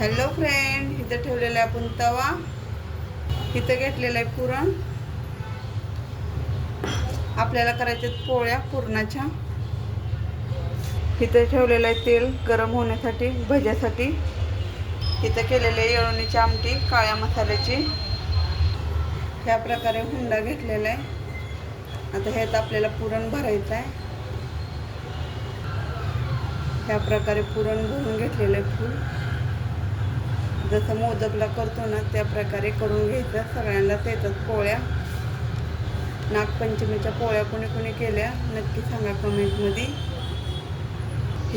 Hello friend, इथं ठेवलेला आहे आपण तवा. इथं घेतलेला आहे पुरण. आपल्याला करायचे पोळ्या पुरणाच्या. इथं ठेवलेलं आहे तेल गरम होण्यासाठी भज्यासाठी. इथं केलेले येळवणीची आमटी काळ्या मसाल्याची. ह्या प्रकारे हुंडा घेतलेला आहे. आता ह्यात आपल्याला पुरण भरायचं आहे. ह्या प्रकारे पुरण भरून घेतलेलं आहे फुल. जसं मोदकला करतो ना त्या प्रकारे करून घ्यायचं. सगळ्यांनाच येतात पोळ्या. नागपंचमीच्या पोळ्या कोणी कोणी केल्या नक्की सांगा कमेंटमध्ये.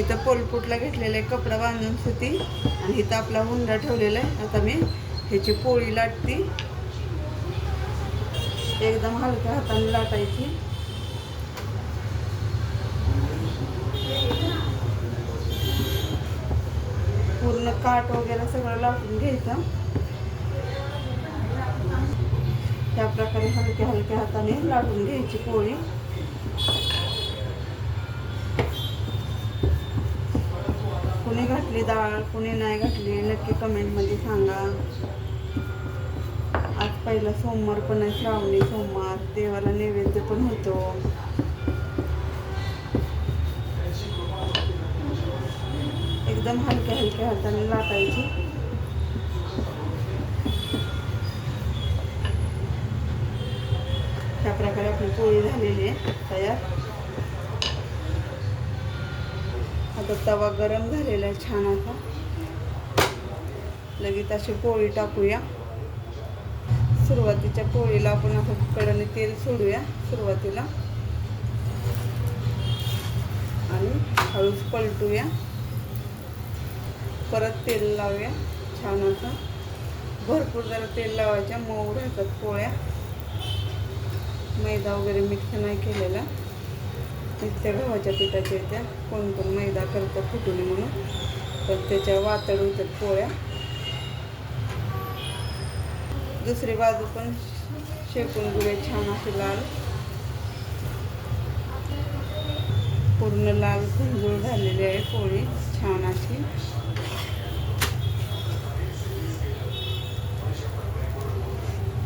इथं पोलपूटला घेतलेलं आहे कपडा बांधून सुती. आणि इथं आपला हुंडा ठेवलेला आहे. आता मी ह्याची पोळी लाटते. एकदम हलक्या हाताने लाटायची. पूर्ण काठ वगैरे सगळं लाटून घ्यायचं. त्या प्रकारे हलक्या हलक्या हाताने लाटून घ्यायची पोळी. कुणी घातली डाळ कुणी नाही घातली नक्की कमेंटमध्ये सांगा. आज पहिला सोमवार पण आहे, श्रावणी सोमवार. देवाला नैवेद्य पण होतो. एकदम हलक्या हलक्या हाताने लाटायची. त्या प्रकारे आपली पोळी झालेली आहे तयार. आता तवा गरम झालेला आहे छान असा. लगेच अशी पोळी टाकूया. सुरुवातीच्या पोळीला आपण असं कडेने तेल सोडूया सुरुवातीला आणि हळूच पलटूया. परत तेल लावूया छान असं. भरपूर जरा तेल लावायच्या, मऊ राहतात पोळ्या. मैदा वगैरे मिक्स नाही केलेला. नुसत्या गव्हाच्या पिठाच्या येत्या. कोण कोण मैदा करतात फुटून म्हणून, पण त्याच्या वातड होतात पोळ्या. दुसरी बाजू पण शेकून घेऊया छान अशी लाल. पूर्ण लाल खंजूळ झालेली आहे पोळी छान अशी.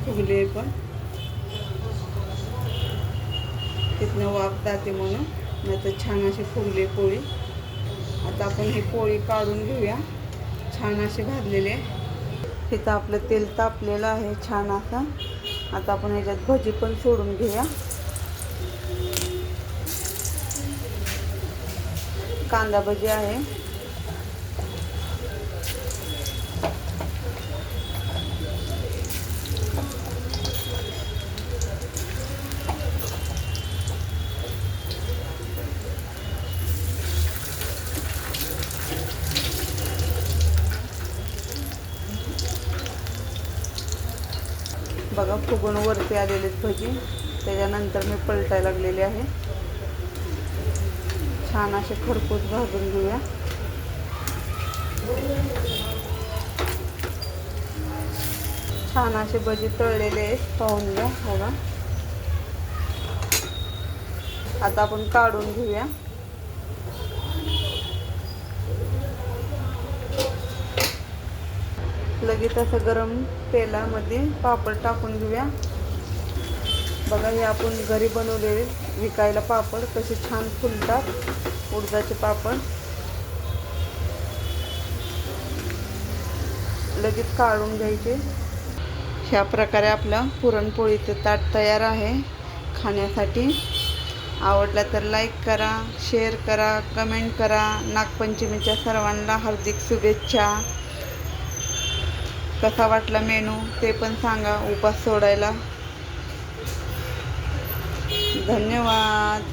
फुगली पण तिथनं वाफ जाते म्हणून, नाही तर छान अशी फुगली पोळी. आता आपण ही पोळी काढून घेऊया. छान अशी भाजलेली आहे. इथं आपलं तेल तापलेलं आहे छान असं. आता आपण ह्याच्यात भजी पण सोडून घेऊया. कांदा भजी आहे. बघा फुगून वरती आलेले भजी. त्याच्यानंतर मी पलटायला लागलेले आहे. छान असे खरपूस भाजून घेऊया. छान असे भजी तळलेले आहेत पाहून घ्या. बघा आता आपण काढून घेऊया. लगेच असं गरम तेलामध्ये पापड टाकून घेऊया. बघा हे आपण घरी बनवलेले विकायला पापड कसे छान फुलतात उडदाचे पापड. लगेच काढून घ्यायचे. ह्या प्रकारे आपलं पुरणपोळीचं ताट तयार आहे खाण्यासाठी. आवडला तर लाईक करा, शेअर करा, कमेंट करा. नागपंचमीच्या सर्वांना हार्दिक शुभेच्छा. कसा वाटला मेनू ते पण सांगा उपास सोडायला. धन्यवाद.